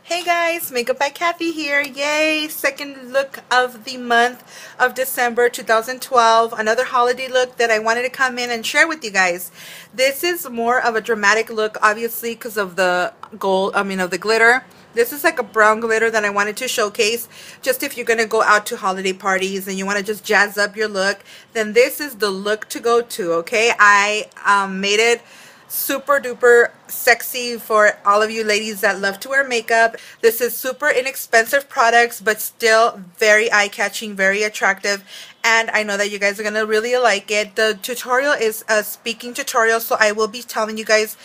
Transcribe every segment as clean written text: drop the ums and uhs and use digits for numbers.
Hey guys, Makeup by Kathy here. Yay! Second look of the month of December 2012. Another holiday look that I wanted to come in and share with you guys. This is more of a dramatic look, obviously, because of the gold, of the glitter. This is like a brown glitter that I wanted to showcase. Just if you're going to go out to holiday parties and you want to just jazz up your look, then this is the look to go to, okay? I made it super duper sexy for all of you ladies that love to wear makeup. This is super inexpensive products, but still very eye-catching, very attractive, and I know that you guys are gonna really like it. The tutorial is a speaking tutorial, so I will be telling you guys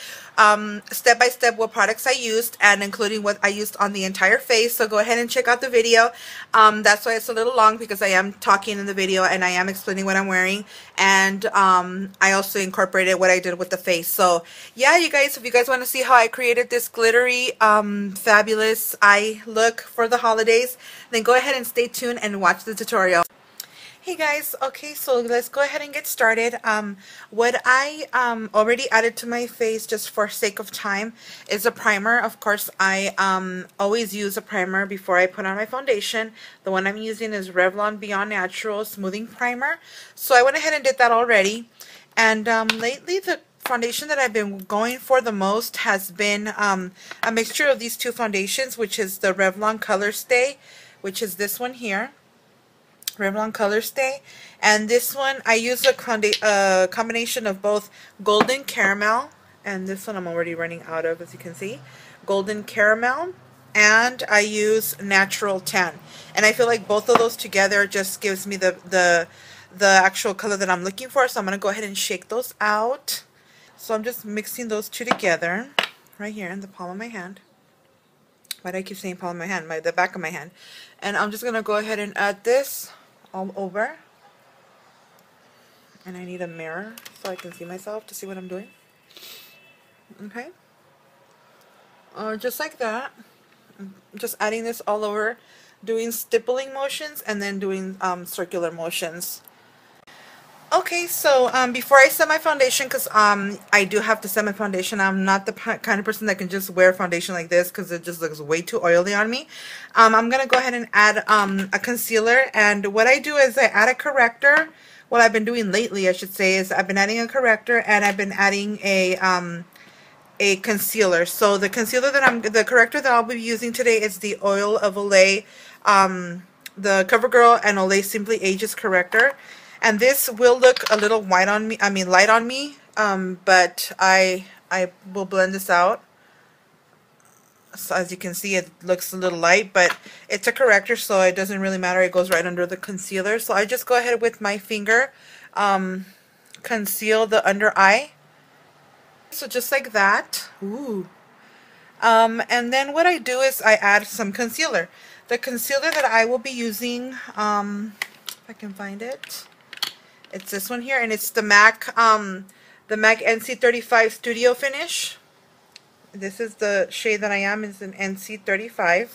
step by step what products I used, and including what I used on the entire face. So go ahead and check out the video. That's why it's a little long, because I am talking in the video and I am explaining what I'm wearing, and I also incorporated what I did with the face. So yeah, you guys, if you guys want to see how I created this glittery fabulous eye look for the holidays, then go ahead and stay tuned and watch the tutorial. Hey guys, okay, so let's go ahead and get started. What I already added to my face, just for sake of time, is a primer. Of course, I always use a primer before I put on my foundation. The one I'm using is Revlon Beyond Natural Smoothing Primer. So I went ahead and did that already. And lately, the foundation that I've been going for the most has been a mixture of these two foundations, which is the Revlon Color Stay, which is this one here. Revlon Color Stay, and this one I use a combination of both Golden Caramel, and this one I'm already running out of, as you can see, Golden Caramel, and I use Natural Tan, and I feel like both of those together just gives me the actual color that I'm looking for. So I'm gonna go ahead and shake those out. So I'm just mixing those two together right here in the palm of my hand. Why do I keep saying palm of my hand? The back of my hand. And I'm just gonna go ahead and add this all over, and I need a mirror so I can see myself to see what I'm doing. Okay, just like that. Just adding this all over, doing stippling motions and then doing circular motions. Okay, so before I set my foundation, because I do have to set my foundation, I'm not the kind of person that can just wear foundation like this because it just looks way too oily on me. I'm going to go ahead and add a concealer, and what I do is I add a corrector. What I've been doing lately, I should say, is I've been adding a corrector and I've been adding a concealer. So the concealer the corrector that I'll be using today is the Oil of Olay, the CoverGirl and Olay Simply Ages corrector. And this will look a little white on me, light on me, but I will blend this out. So as you can see, it looks a little light, but it's a corrector, so it doesn't really matter. It goes right under the concealer. So I just go ahead with my finger, conceal the under eye. So just like that. Ooh. And then what I do is I add some concealer. The concealer that I will be using, if I can find it, it's this one here, and it's the MAC NC35 Studio Finish. This is the shade that I am, is an NC35.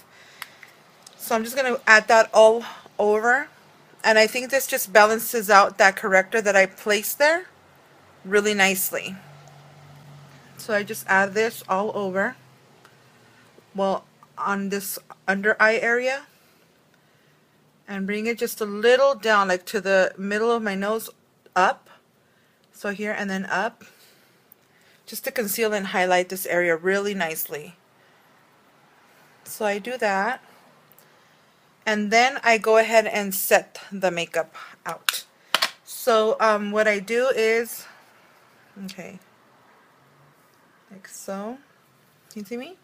So I'm just going to add that all over, and I think this just balances out that corrector that I placed there really nicely. So I just add this all over, well, on this under eye area, and bring it just a little down, like to the middle of my nose, up. So here and then up, just to conceal and highlight this area really nicely. So I do that, and then I go ahead and set the makeup out. So what I do is, okay, like so. Can you see me?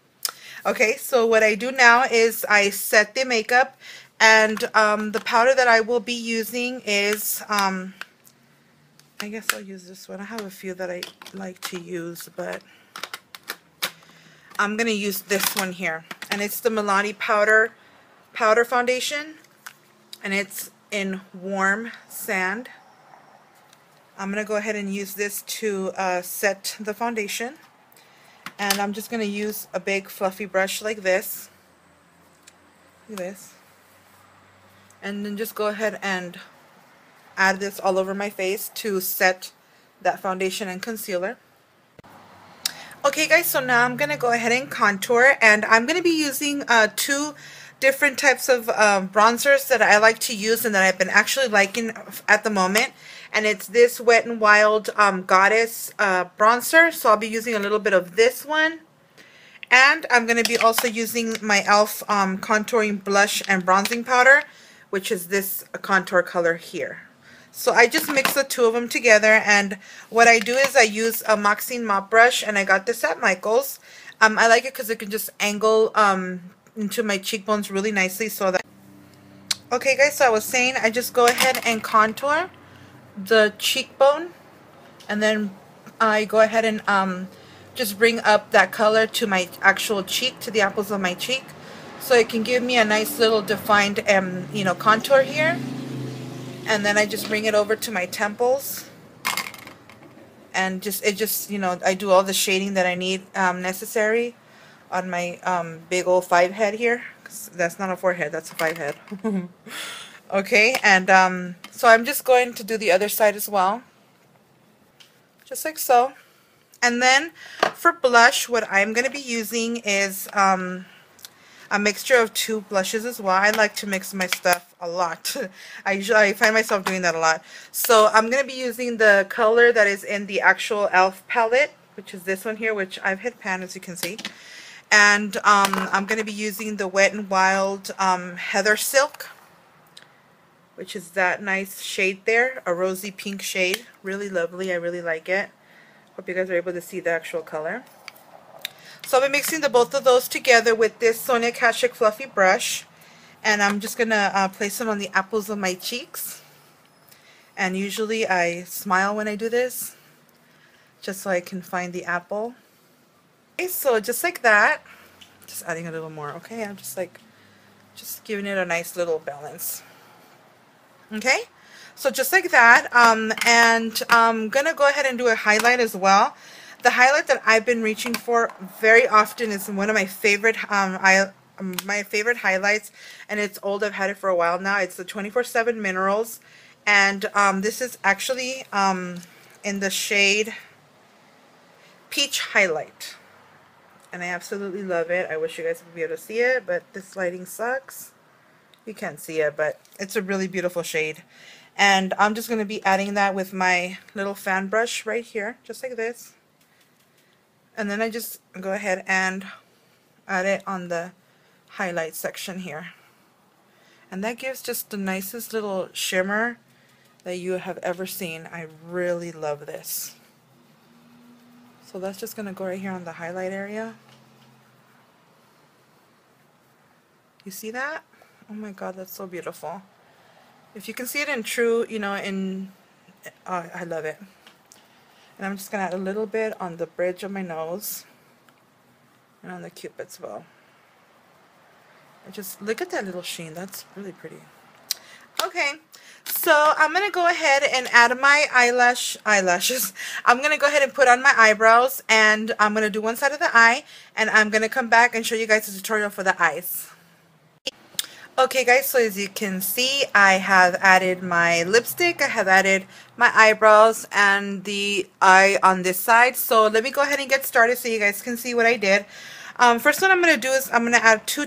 Okay, so what I do now is I set the makeup. And the powder that I will be using is, I guess I'll use this one. I have a few that I like to use, but I'm going to use this one here. And it's the Milani Powder Foundation. And it's in Warm Sand. I'm going to go ahead and use this to set the foundation. And I'm just going to use a big fluffy brush like this. Like this. And then just go ahead and add this all over my face to set that foundation and concealer. Okay guys, so now I'm going to go ahead and contour, and I'm going to be using two different types of bronzers that I like to use and that I've been actually liking at the moment. And it's this Wet n Wild Goddess bronzer, so I'll be using a little bit of this one. And I'm going to be also using my e.l.f. contouring blush and bronzing powder, which is this contour color here. So I just mix the two of them together, and what I do is I use a Moxine mop brush, and I got this at Michael's. I like it because it can just angle into my cheekbones really nicely. So that. Okay guys, so I was saying I just go ahead and contour the cheekbone, and then I go ahead and just bring up that color to my actual cheek, to the apples of my cheek, so it can give me a nice little defined you know, contour here. And then I just bring it over to my temples, and you know, I do all the shading that I need necessary on my big old 5 head here. That's not a 4 head, that's a 5 head. Okay, and so I'm just going to do the other side as well, just like so. And then for blush, what I'm going to be using is a mixture of two blushes as well. I like to mix my stuff a lot. I find myself doing that a lot. So I'm going to be using the color that is in the actual e.l.f. palette, which is this one here, which I've hit pan, as you can see. And I'm going to be using the Wet n Wild Heather Silk, which is that nice shade there, a rosy pink shade. Really lovely. I really like it. Hope you guys are able to see the actual color. So I'll be mixing the both of those together with this Sonia Kashuk fluffy brush, and I'm just gonna place them on the apples of my cheeks. And usually I smile when I do this, just so I can find the apple. Okay, so just like that, just adding a little more. Okay, I'm just giving it a nice little balance. Okay, so just like that, and I'm gonna go ahead and do a highlight as well. The highlight that I've been reaching for very often is one of my favorite favorite highlights, and it's old. I've had it for a while now. It's the 24/7 Minerals, and this is actually in the shade Peach Highlight, and I absolutely love it. I wish you guys would be able to see it, but this lighting sucks. You can't see it, but it's a really beautiful shade. And I'm just going to be adding that with my little fan brush right here, just like this. And then I just go ahead and add it on the highlight section here. And that gives just the nicest little shimmer that you have ever seen. I really love this. So that's just going to go right here on the highlight area. You see that? Oh my god, that's so beautiful. If you can see it in true, you know, I love it. And I'm just going to add a little bit on the bridge of my nose and on the cupid's bow. And just look at that little sheen. That's really pretty. Okay, so I'm going to go ahead and add my eyelashes. I'm going to go ahead and put on my eyebrows, and I'm going to do one side of the eye, and I'm going to come back and show you guys the tutorial for the eyes. Okay guys, so as you can see, I have added my lipstick, I have added my eyebrows, and the eye on this side. So let me go ahead and get started so you guys can see what I did. First one I'm going to do is I'm going to add two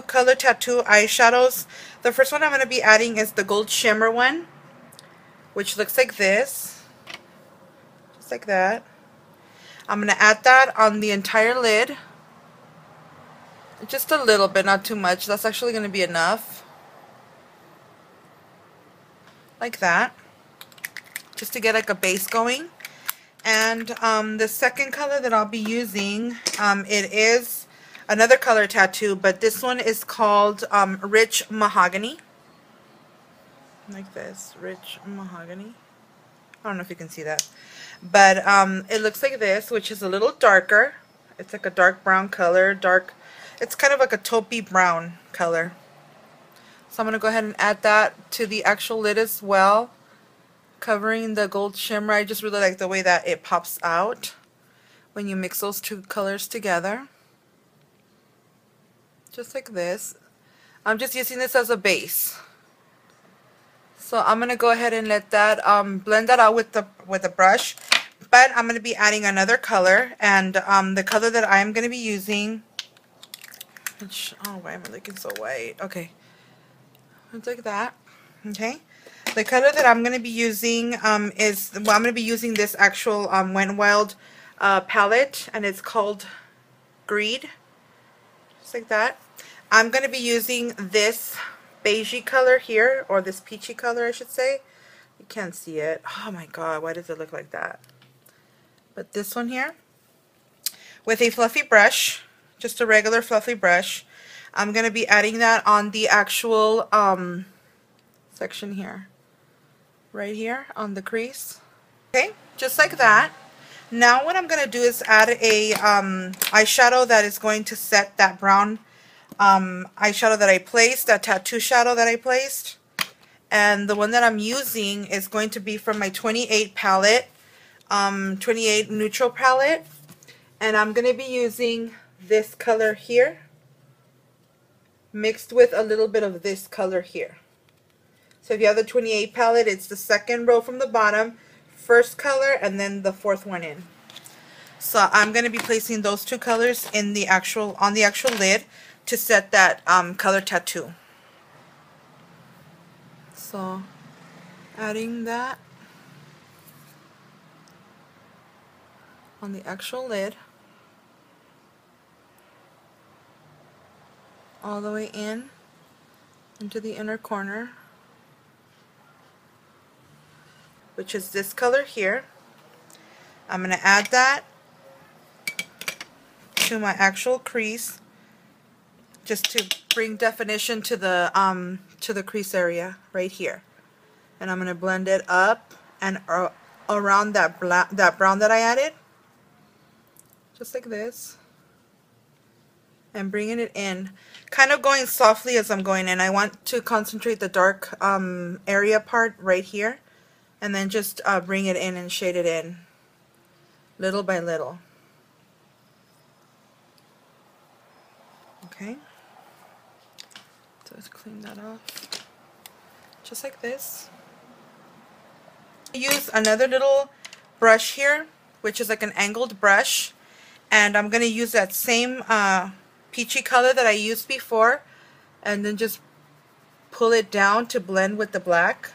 color tattoo eyeshadows. The first one I'm going to be adding is the gold shimmer one, which looks like this, just like that. I'm going to add that on the entire lid. Just a little bit, not too much. That's actually going to be enough. Like that. Just to get like a base going. And the second color that I'll be using, it is another color tattoo, but this one is called Rich Mahogany. Like this, Rich Mahogany. I don't know if you can see that. But it looks like this, which is a little darker. It's like a dark brown color, it's kind of like a taupey brown color. So I'm going to go ahead and add that to the actual lid as well, covering the gold shimmer. I just really like the way that it pops out when you mix those two colors together. Just like this. I'm just using this as a base. So I'm going to go ahead and let that blend that out with the brush. But I'm going to be adding another color, and the color that I'm going to be using, which, oh, why am I looking so white? Okay, it's like that. Okay, the color that I'm going to be using is, well, I'm going to be using this actual Wet n Wild palette, and it's called Greed, just like that. I'm going to be using this beigey color here, or this peachy color, I should say. You can't see it. Oh my god, why does it look like that? But this one here, with a fluffy brush, just a regular fluffy brush, I'm going to be adding that on the actual section here, right here on the crease. Okay, just like that. Now what I'm going to do is add a eyeshadow that is going to set that brown eyeshadow that I placed, that tattoo shadow that I placed. And the one that I'm using is going to be from my 28 palette, 28 neutral palette. And I'm going to be using this color here, mixed with a little bit of this color here. So if you have the 28 palette, it's the second row from the bottom, first color, and then the fourth one in. So I'm going to be placing those two colors in the actual, on the actual lid to set that color tattoo. So adding that on the actual lid, all the way in into the inner corner, which is this color here. I'm going to add that to my actual crease, just to bring definition to the crease area right here. And I'm going to blend it up and around that brown that I added, just like this, and bringing it in, kind of going softly as I'm going in. I want to concentrate the dark area part right here, and then just bring it in and shade it in little by little. Okay, so let's clean that off, just like this. Use another little brush here, which is like an angled brush, and I'm going to use that same peachy color that I used before, and then just pull it down to blend with the black,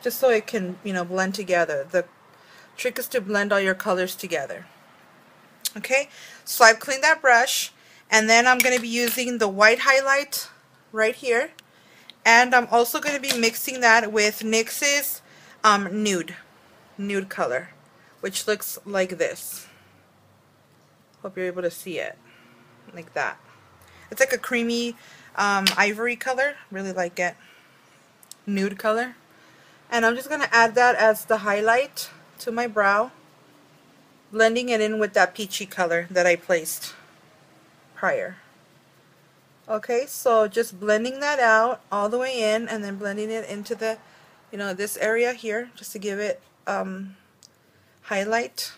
just so it can, you know, blend together. The trick is to blend all your colors together. Okay, so I've cleaned that brush, and then I'm going to be using the white highlight right here, and I'm also going to be mixing that with NYX's nude color, which looks like this. Hope you're able to see it, like that. It's like a creamy ivory color, really like it, nude color. And I'm just going to add that as the highlight to my brow, blending it in with that peachy color that I placed prior. Okay, so just blending that out all the way in, and then blending it into the, you know, this area here, just to give it highlight.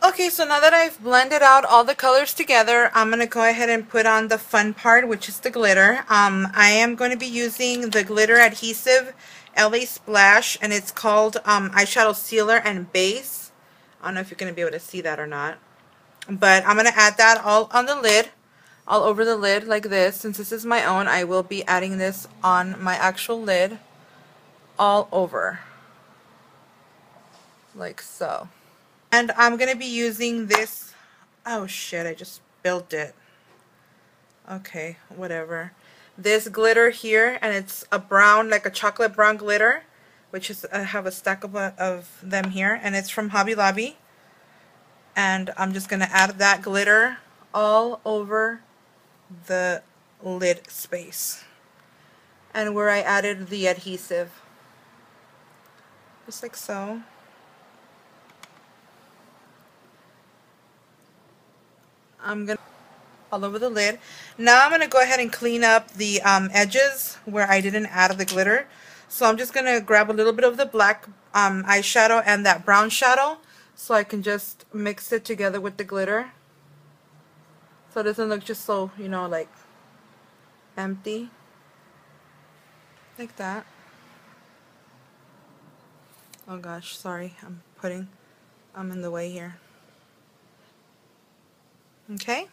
Okay, so now that I've blended out all the colors together, I'm going to go ahead and put on the fun part, which is the glitter. I am going to be using the glitter adhesive LA Splash, and it's called Eyeshadow Sealer and Base. I don't know if you're going to be able to see that or not, but I'm going to add that all on the lid, all over the lid like this. Since this is my own, I will be adding this on my actual lid all over, like so. And I'm going to be using this, oh shit, I just spilled it. Okay, whatever. This glitter here, and it's a brown, like a chocolate brown glitter, which is, I have a stack of them here, and it's from Hobby Lobby. And I'm just going to add that glitter all over the lid space, and where I added the adhesive, just like so. I'm going to all over the lid. Now I'm going to go ahead and clean up the edges where I didn't add the glitter. So I'm just going to grab a little bit of the black eyeshadow and that brown shadow, so I can just mix it together with the glitter, so it doesn't look just so, you know, like empty, like that. Oh gosh, sorry, I'm in the way here. Okay,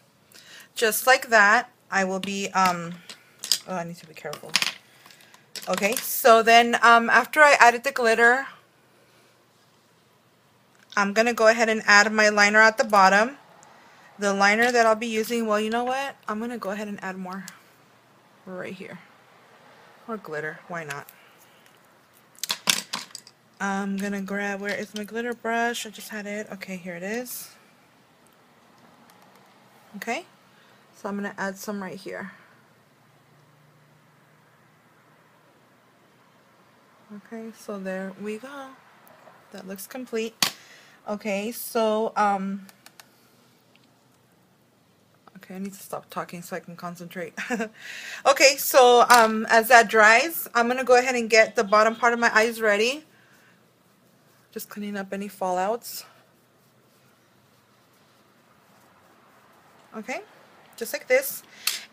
just like that. I will be oh, I need to be careful. Okay, so then after I added the glitter, I'm gonna go ahead and add my liner at the bottom. The liner that I'll be using, well, you know what, I'm gonna go ahead and add more right here, or glitter, why not. I'm gonna grab, where is my glitter brush? I just had it. Okay, here it is. Okay, so I'm gonna add some right here. Okay, so there we go. That looks complete. Okay, so okay, I need to stop talking so I can concentrate. Okay, so as that dries, I'm gonna go ahead and get the bottom part of my eyes ready. Just cleaning up any fallouts. Okay, just like this.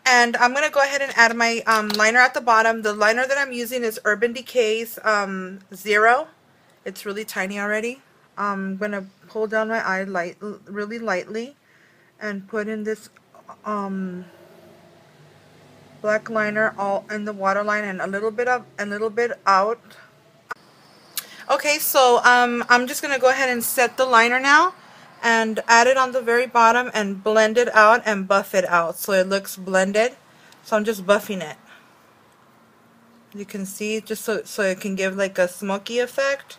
And I'm going to go ahead and add my liner at the bottom. The liner that I'm using is Urban Decay's Zero. It's really tiny already. I'm going to pull down my eye really lightly and put in this black liner all in the waterline and a little bit out. Okay, so I'm just going to go ahead and set the liner now and add it on the very bottom and blend it out and buff it out so it looks blended. So I'm just buffing it. You can see, just so it can give like a smoky effect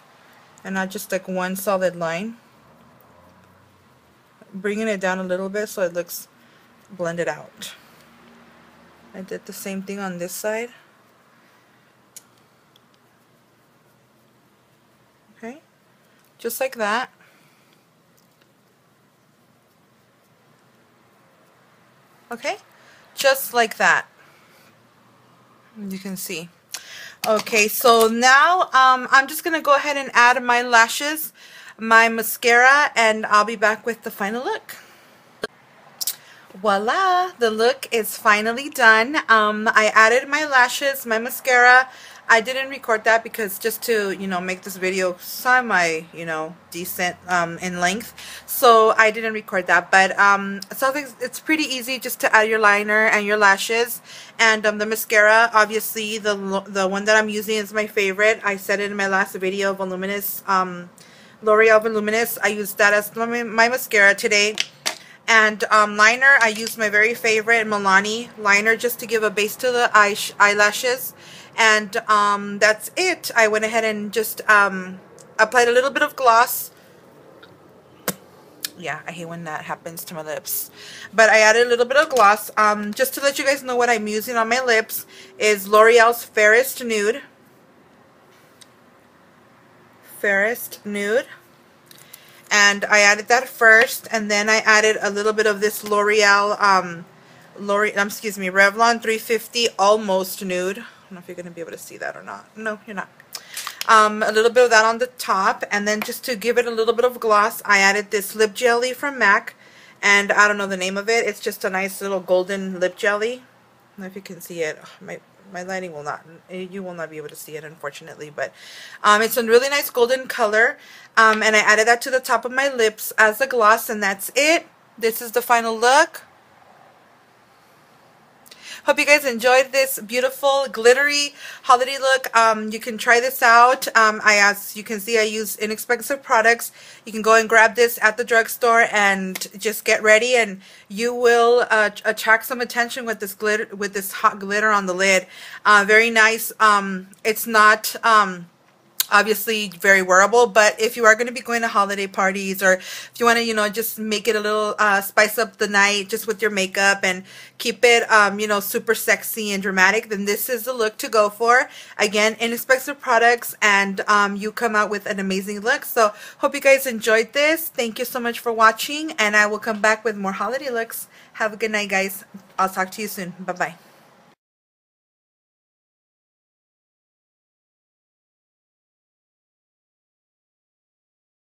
and not just like one solid line. Bringing it down a little bit so it looks blended out. I did the same thing on this side. Okay, just like that. Okay, just like that. You can see. Okay, so now I'm just gonna go ahead and add my lashes, my mascara, and I'll be back with the final look. Voila, the look is finally done. I added my lashes, my mascara. I didn't record that because just to, you know, make this video semi, you know, decent in length. So I didn't record that, but so it's pretty easy just to add your liner and your lashes. And the mascara, obviously the one that I'm using is my favorite. I said it in my last video, Voluminous, L'Oreal Voluminous. I used that as my mascara today. And liner, I used my very favorite Milani liner just to give a base to the eyelashes. And that's it. I went ahead and just applied a little bit of gloss. Yeah, I hate when that happens to my lips. But I added a little bit of gloss. Just to let you guys know what I'm using on my lips is L'Oreal's Fairest Nude. Fairest Nude. And I added that first, and then I added a little bit of this L'Oreal, Revlon 350 Almost Nude. I don't know if you're going to be able to see that or not. No, you're not. A little bit of that on the top, and then just to give it a little bit of gloss, I added this lip jelly from MAC, and I don't know the name of it. It's just a nice little golden lip jelly. I don't know if you can see it. Oh, my lighting will not, you will not be able to see it, unfortunately, but it's a really nice golden color, and I added that to the top of my lips as a gloss, and that's it. This is the final look. Hope you guys enjoyed this beautiful glittery holiday look. You can try this out. As you can see, I use inexpensive products. You can go and grab this at the drugstore and just get ready, and you will attract some attention with this glitter, with this hot glitter on the lid. Very nice. It's not obviously very wearable, but if you are going to be going to holiday parties, or if you want to, you know, just make it a little spice up the night just with your makeup and keep it you know, super sexy and dramatic, then this is the look to go for. Again, inexpensive products, and you come out with an amazing look. So hope you guys enjoyed this. Thank you so much for watching, and I will come back with more holiday looks. Have a good night, guys. I'll talk to you soon. Bye bye.